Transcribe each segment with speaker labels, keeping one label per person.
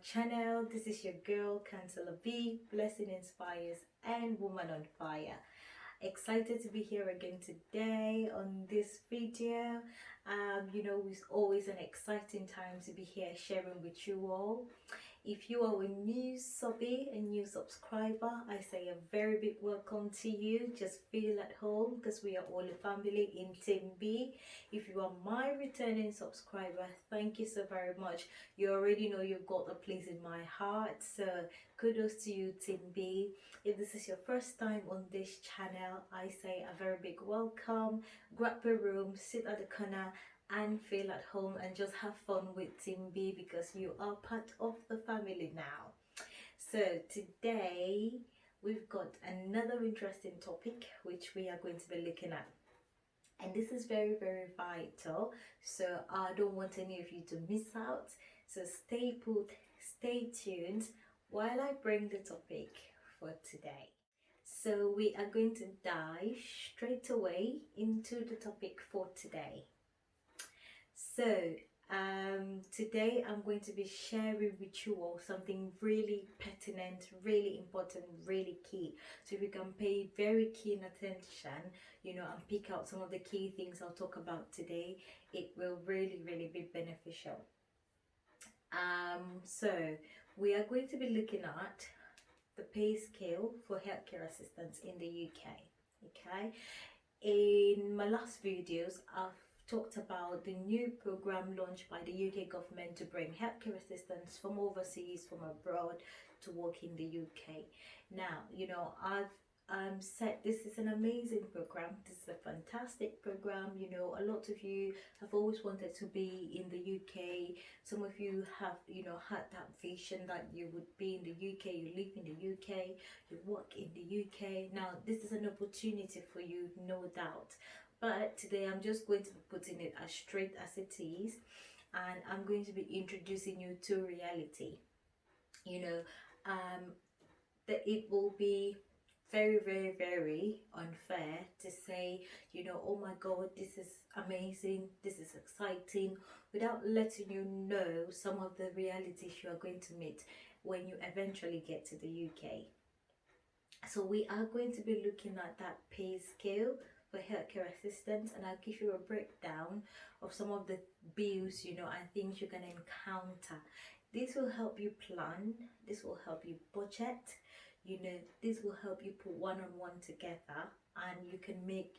Speaker 1: channel. This is your girl Counselor B, Blessing Inspires and Woman on Fire. Excited to be here again today on this video. It's always an exciting time to be here sharing with you all. If you are a new subby, a new subscriber, I say a very big welcome to you. Just feel at home because we are all a family in Team B. If you are my returning subscriber, thank you so very much. You already know you've got a place in my heart, so kudos to you, Team B. If this is your first time on this channel, I say a very big welcome. Grab a room, sit at the corner and feel at home and just have fun with Team B because you are part of the family now. So today we've got another interesting topic which we are going to be looking at, and this is very vital, so I don't want any of you to miss out. So stay put, stay tuned while I bring the topic for today. So we are going to dive straight away into the topic for today. So today I'm going to be sharing with you all something really pertinent, really important, really key. So if you can pay very keen attention, and pick out some of the key things I'll talk about today, it will really be beneficial. So we are going to be looking at the pay scale for healthcare assistants in the UK. Okay, in my last videos I've talked about the new program launched by the UK government to bring healthcare assistants from overseas, from abroad, to work in the UK. Now, I've said this is an amazing program. This is a fantastic program. A lot of you have always wanted to be in the UK. Some of you have, had that vision that you would be in the UK, you live in the UK, you work in the UK. Now, this is an opportunity for you, no doubt. But today I'm just going to be putting it as straight as it is, and I'm going to be introducing you to reality. That it will be very unfair to say, oh my god, this is amazing, this is exciting, without letting you know some of the realities you are going to meet when you eventually get to the UK. So we are going to be looking at that pay scale for healthcare assistants, and I'll give you a breakdown of some of the bills, and things you're going to encounter. This will help you plan, this will help you budget, this will help you put one-on-one together, and you can make,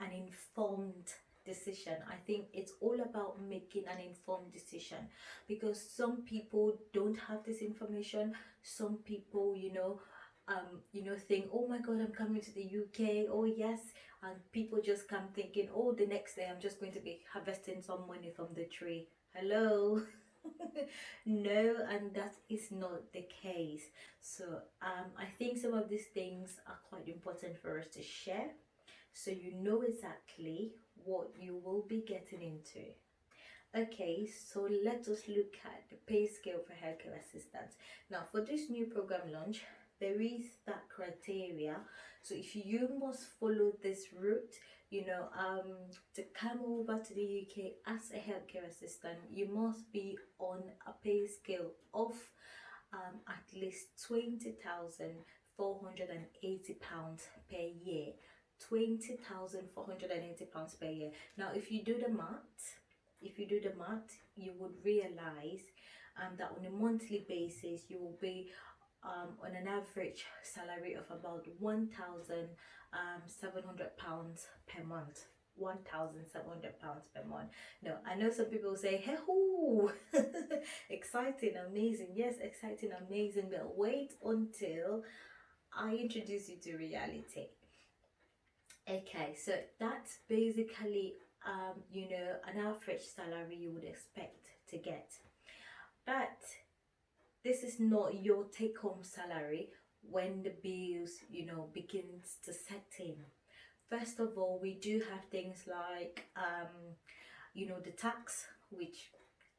Speaker 1: an informed decision. I think it's all about making an informed decision, because some people don't have this information. Some people, think, oh my god, I'm coming to the UK, oh yes, and people just come thinking, oh, the next day I'm just going to be harvesting some money from the tree. Hello. No, and that is not the case. So I think some of these things are quite important for us to share, so you know exactly what you will be getting into. Okay, so let us look at the pay scale for healthcare assistants. Now, for this new program launch, there is that criteria. So if you must follow this route, to come over to the UK as a healthcare assistant, you must be on a pay scale of at least £20,480 per year. £20,480 per year. Now, if you do the math, you would realize that on a monthly basis you will be on an average salary of about £1,700 per month. £1,700 per month. No, I know some people say, hey, hoo, exciting, amazing. Yes, exciting, amazing, but wait until I introduce you to reality. Okay, so that's basically an average salary you would expect to get, but this is not your take-home salary when the bills begins to set in. First of all, we do have things like the tax, which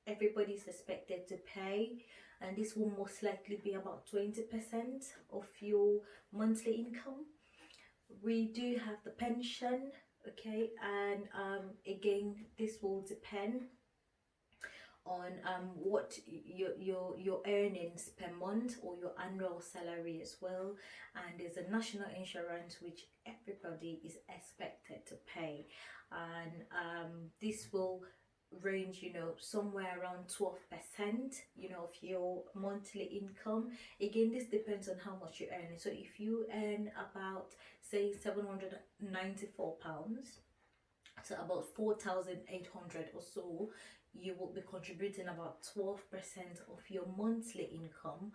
Speaker 1: everybody's expected to pay, and this will most likely be about 20% of your monthly income. We do have the pension, okay, and again, this will depend on what your earnings per month or your annual salary as well. And there's a national insurance which everybody is expected to pay, and this will range, somewhere around 12%, of your monthly income. Again, this depends on how much you earn. So if you earn about, say, £794, so about 4,800 or so, you will be contributing about 12% of your monthly income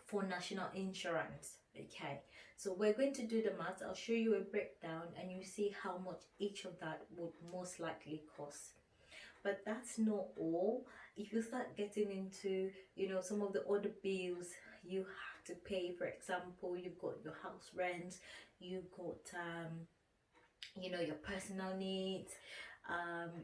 Speaker 1: for national insurance. Okay, so we're going to do the math. I'll show you a breakdown and you see how much each of that would most likely cost. But that's not all. If you start getting into, some of the other bills you have to pay, for example, you've got your house rent, you've got your personal needs,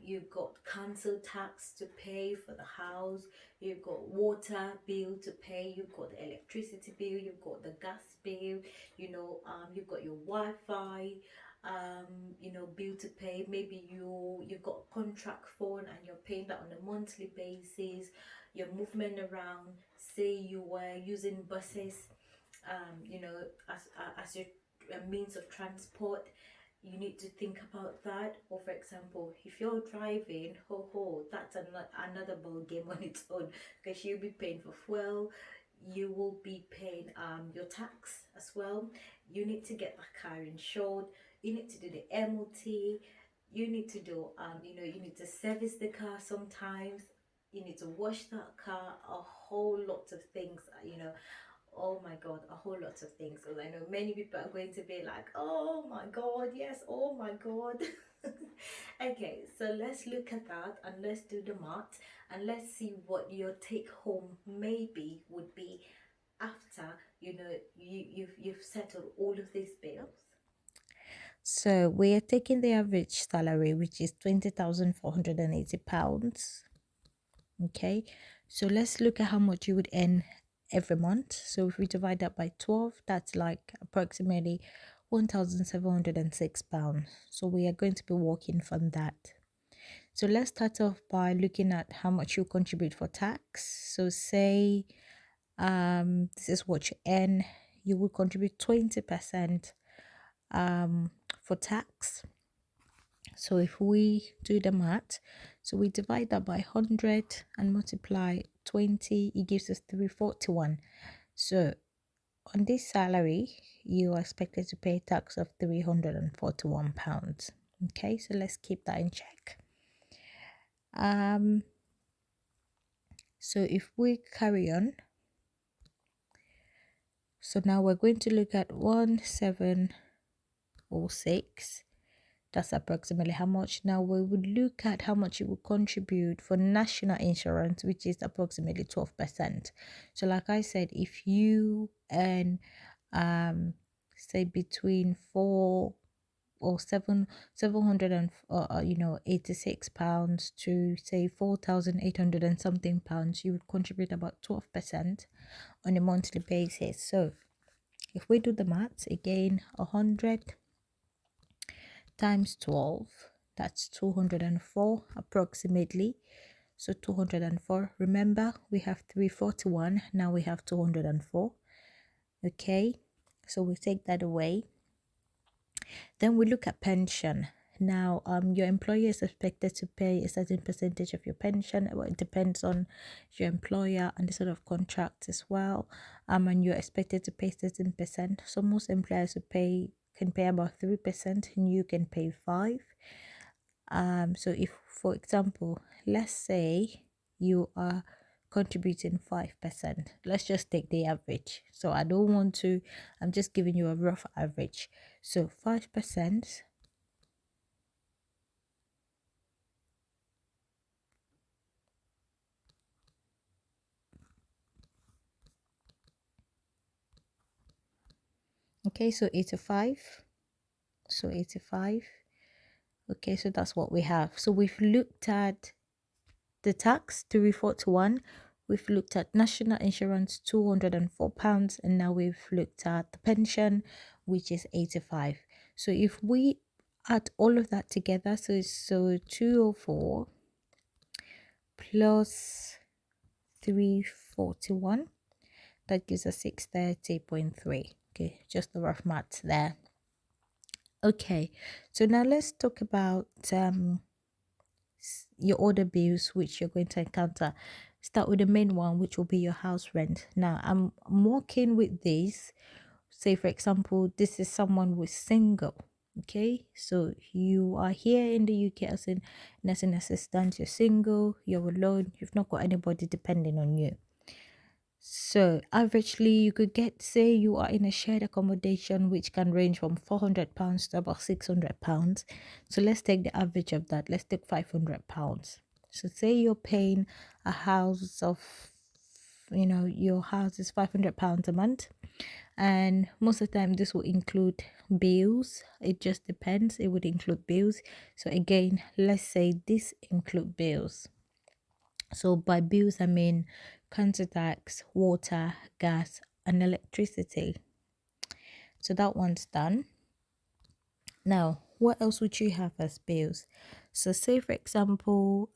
Speaker 1: you've got council tax to pay for the house, you've got water bill to pay, you've got the electricity bill, you've got the gas bill, you've got your Wi-Fi bill to pay. Maybe you've got a contract phone and you're paying that on a monthly basis. Your movement around, say you were using buses as your means of transport, you need to think about that. Or for example, if you're driving, that's another ball game on its own, because you'll be paying for fuel, you will be paying your tax as well. You need to get that car insured, you need to do the MOT, you need to do you need to service the car sometimes, you need to wash that car, a whole lot of things, oh my god, a whole lot of things. So I know many people are going to be like, oh my god, yes, oh my god. Okay, so let's look at that and let's do the math and let's see what your take home maybe would be after you've settled all of these bills.
Speaker 2: So we are taking the average salary, which is £20,480. Okay, so let's look at how much you would earn every month. So if we divide that by 12, that's like approximately £1,706. So we are going to be working from that. So let's start off by looking at how much you contribute for tax. So say this is what you earn, you will contribute 20% for tax. So if we do the math, so we divide that by 100 and multiply 20, it gives us 341. So on this salary, you are expected to pay tax of £341. Okay, so let's keep that in check. So if we carry on, so now we're going to look at 1706. That's approximately how much. Now we would look at how much you would contribute for national insurance, which is approximately 12%. So like I said, if you earn say between 4 or 700 and 86 pounds to say 4,800 and something pounds, you would contribute about 12% on a monthly basis. So if we do the maths again, 100 times 12, that's 204 approximately. So 204, remember we have 341, now we have 204. Okay, so we take that away. Then we look at pension. Now your employer is expected to pay a certain percentage of your pension. Well, it depends on your employer and the sort of contract as well, and you're expected to pay certain percent. So most employers can pay about 3% and you can pay 5. So if, for example, let's say you are contributing 5%, let's just take the average. So I don't want to, I'm just giving you a rough average. So 5%, okay, so 85. So 85. Okay, so that's what we have. So we've looked at the tax, 341. We've looked at national insurance, £204, and now we've looked at the pension, which is 85. So if we add all of that together, so 204 plus 341. That gives us 630.3. Okay, just the rough maths there. Okay, so now let's talk about your other bills which you're going to encounter. Start with the main one, which will be your house rent. Now, I'm working with this. Say, for example, this is someone who is single. Okay, so you are here in the UK as an nursing assistant, you're single, you're alone, you've not got anybody depending on you. So averagely, you could get, say you are in a shared accommodation, which can range from £400 to about £600. So let's take the average of that. Let's take £500. So say you're paying a house of, your house is £500 a month. And most of the time, this will include bills. It just depends. It would include bills. So again, let's say this include bills. So by bills, I mean council tax, water, gas, and electricity. So that one's done. Now, what else would you have as bills? So say for example,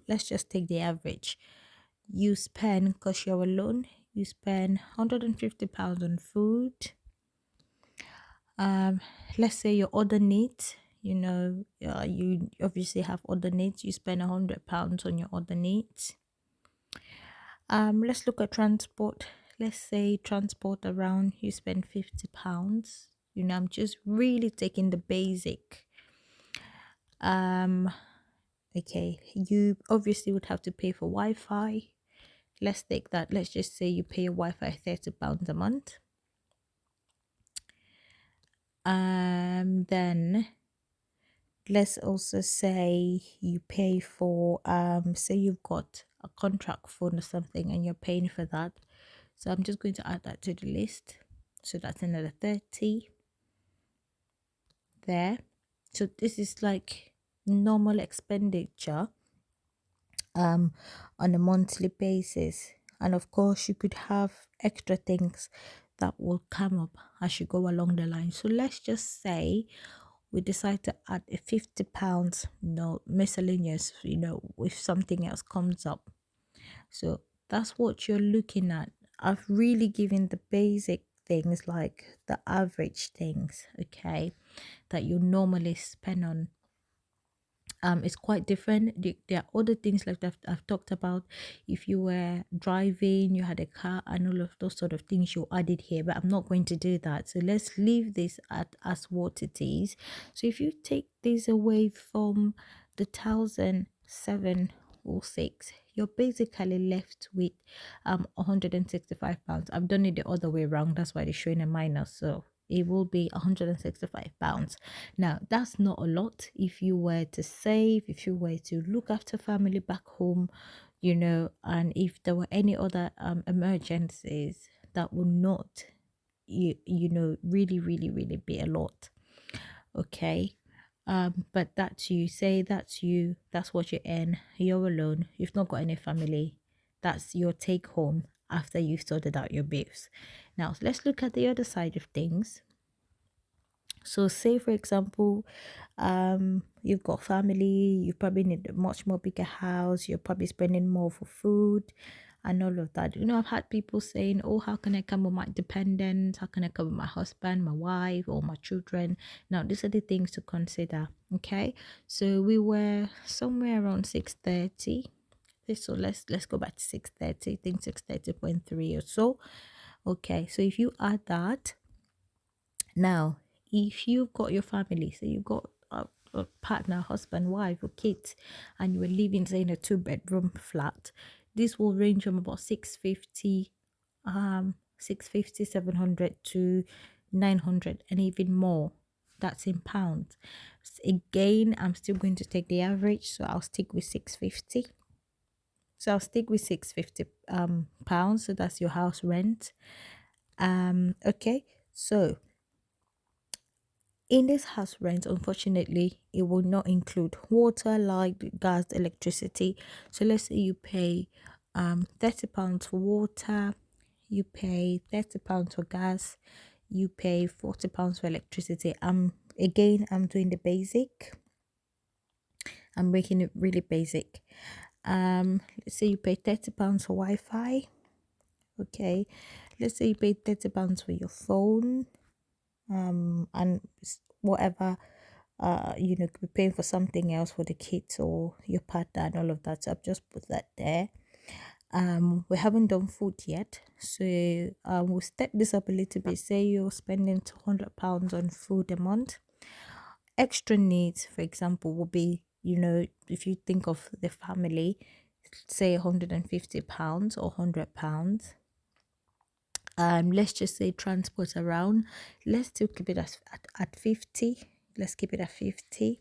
Speaker 2: let's just take the average. You spend, because you're alone, you spend £150 on food. Let's say your other needs, you obviously have other needs. You spend £100 on your other needs. Let's look at transport. Let's say transport around, you spend £50. I'm just really taking the basic. Okay, you obviously would have to pay for Wi-Fi. Let's take that. Let's just say you pay your Wi-Fi £30 a month. Then let's also say you pay for say you've got a contract phone or something and you're paying for that. So I'm just going to add that to the list. So that's another 30 there. So this is like normal expenditure on a monthly basis. And of course you could have extra things that will come up as you go along the line. So let's just say we decide to add a £50, miscellaneous, if something else comes up. So that's what you're looking at. I've really given the basic things, like the average things, okay, that you normally spend on. It's quite different. There are other things like that I've talked about. If you were driving, you had a car, and all of those sort of things you added here, but I'm not going to do that. So let's leave this as what it is. So if you take this away from the 1,706, you're basically left with £165. I've done it the other way around. That's why they're showing a minus. So it will be £165. Now, that's not a lot if you were to save, if you were to look after family back home, and if there were any other emergencies, that would not, really, really, really be a lot. Okay. But that's you. Say that's you. That's what you earn. You're alone. You've not got any family. That's your take home after you've sorted out your bills. Now, let's look at the other side of things. So say for example, you've got family, you probably need a much more bigger house, you're probably spending more for food and all of that. I've had people saying, oh, how can I come with my dependents? How can I come with my husband, my wife, or my children? Now, these are the things to consider. Okay. So we were somewhere around 630. So let's go back to 630. I think 630.3 or so. Okay. So if you add that, now, if you've got your family, so you've got a partner, husband, wife, or kids, and you were living, say, in a 2-bedroom flat, this will range from about 650, 700 to 900, and even more. That's in pounds. Again, I'm still going to take the average, so I'll stick with 650. So I'll stick with 650 pounds. So that's your house rent. Okay. So in this house rent, unfortunately, it will not include water, light, gas, electricity. So let's say you pay £30 for water, you pay £30 for gas, you pay £40 for electricity. I'm doing the basic. I'm making it really basic. Let's say you pay £30 for Wi-Fi. Okay, let's say you pay £30 for your phone, and whatever, you could be paying for something else for the kids or your partner and all of that. So I've just put that there. We haven't done food yet, so we'll step this up a little bit. Say you're spending £200 on food a month. Extra needs, for example, will be, if you think of the family, say £150 or £100. Let's just say transport around. Let's still keep it at 50. Let's keep it at 50.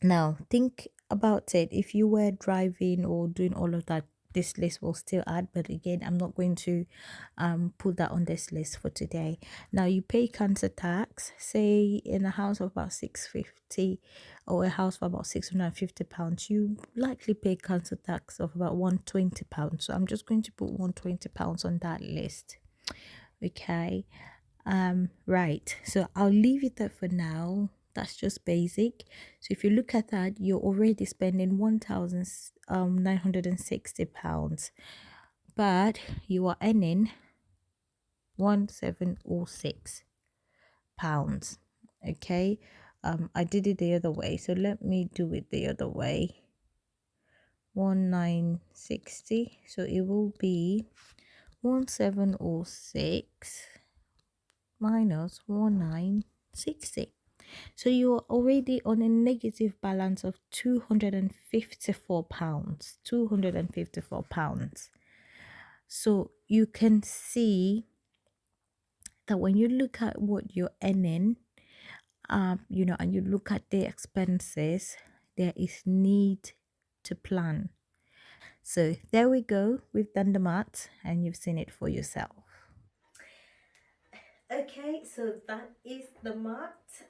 Speaker 2: Now think about it. If you were driving or doing all of that, this list will still add, but again, I'm not going to put that on this list for today. Now you pay council tax, say in a house of about 650 or a house for about £650, you likely pay council tax of about £120. So I'm just going to put £120 on that list. Okay. Right, so I'll leave it there for now. That's just basic. So if you look at that, you're already spending £1,960, but you are earning £1,706. Okay. I did it the other way, so let me do it the other way. 1960, so it will be 1706 minus 1960. So you're already on a negative balance of £254. £254. So you can see that when you look at what you're earning, and you look at the expenses, there is need to plan. So there we go. We've done the math and you've seen it for yourself.
Speaker 1: Okay, so that is the math.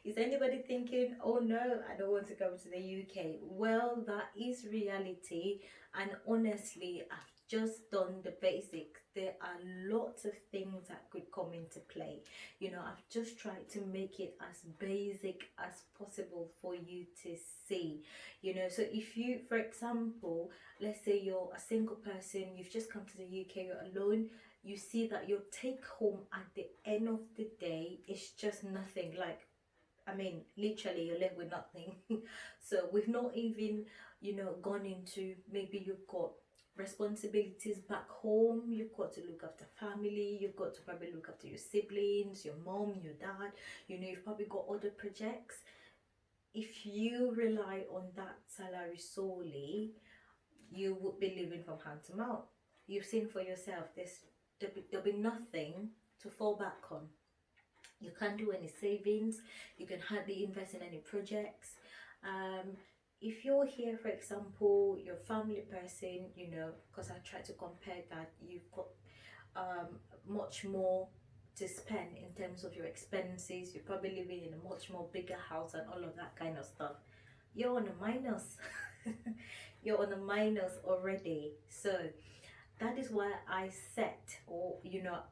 Speaker 1: Is anybody thinking, oh no, I don't want to go to the UK? Well, that is reality, and honestly, I've just done the basics. There are lots of things that could come into play. I've just tried to make it as basic as possible for you to see. So if you, for example, let's say you're a single person, you've just come to the UK, you're alone, you see that your take home at the end of the day is just nothing. Like, I mean, literally, you're left with nothing. So we've not even, gone into, maybe you've got responsibilities back home, you've got to look after family, you've got to probably look after your siblings, your mom, your dad, you've probably got other projects. If you rely on that salary solely, you would be living from hand to mouth. You've seen for yourself, there'll be nothing to fall back on. You can't do any savings, you can hardly invest in any projects. If you're here, for example, you're a family person, because I try to compare that, you've got much more to spend in terms of your expenses, you're probably living in a much more bigger house and all of that kind of stuff. You're on a minus. You're on a minus already. So that is why I set, or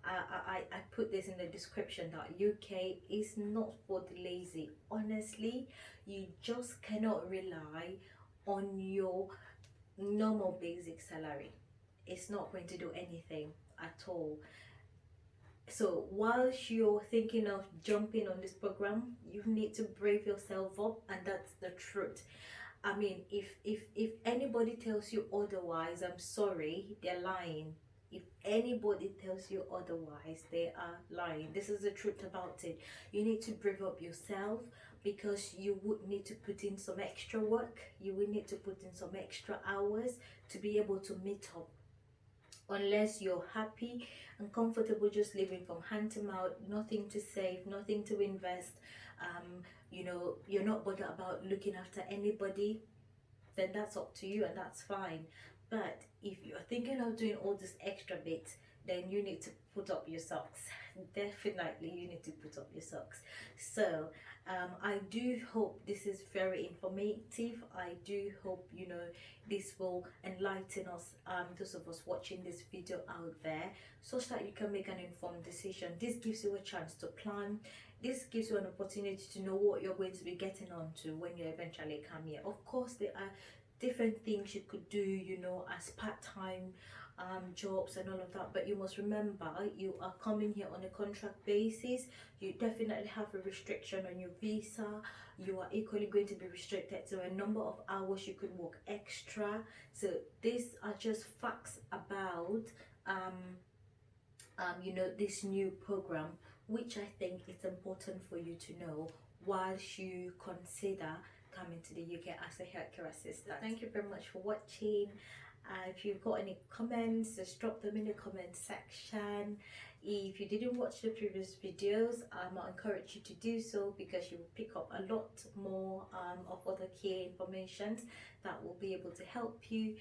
Speaker 1: I put this in the description, that UK is not for the lazy. Honestly, you just cannot rely on your normal basic salary. It's not going to do anything at all. So whilst you're thinking of jumping on this program, you need to brave yourself up, and that's the truth. I mean, if anybody tells you otherwise, I'm sorry, they're lying. If anybody tells you otherwise, they are lying. This is the truth about it. You need to brave up yourself, because you would need to put in some extra work. You will need to put in some extra hours to be able to meet up. Unless you're happy and comfortable just living from hand to mouth, nothing to save, nothing to invest, you're not bothered about looking after anybody, then that's up to you and that's fine. But if you're thinking of doing all this extra bits, then you need to put up your socks. Definitely you need to put up your socks. So I do hope this is very informative. I do hope, you know, this will enlighten us, those of us watching this video out there, such that you can make an informed decision. This gives you a chance to plan. This gives you an opportunity to know what you're going to be getting onto when you eventually come here. Of course, there are different things you could do, you know, as part-time jobs and all of that, but you must remember you are coming here on a contract basis. You definitely have a restriction on your visa. You are equally going to be restricted to a number of hours you could work extra. So these are just facts about you know, this new program, which I think it's important for you to know whilst you consider coming to the UK as a healthcare assistant. Thank you very much for watching. If you've got any comments, just drop them in the comment section. If you didn't watch the previous videos, I encourage you to do so, because you will pick up a lot more of other key information that will be able to help you.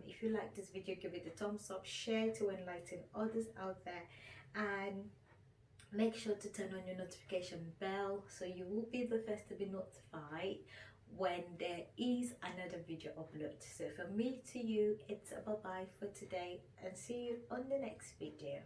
Speaker 1: If you like this video, give it a thumbs up, share to enlighten others out there, and make sure to turn on your notification bell so you will be the first to be notified when there is another video upload. So from me to you, it's a bye bye for today, and see you on the next video.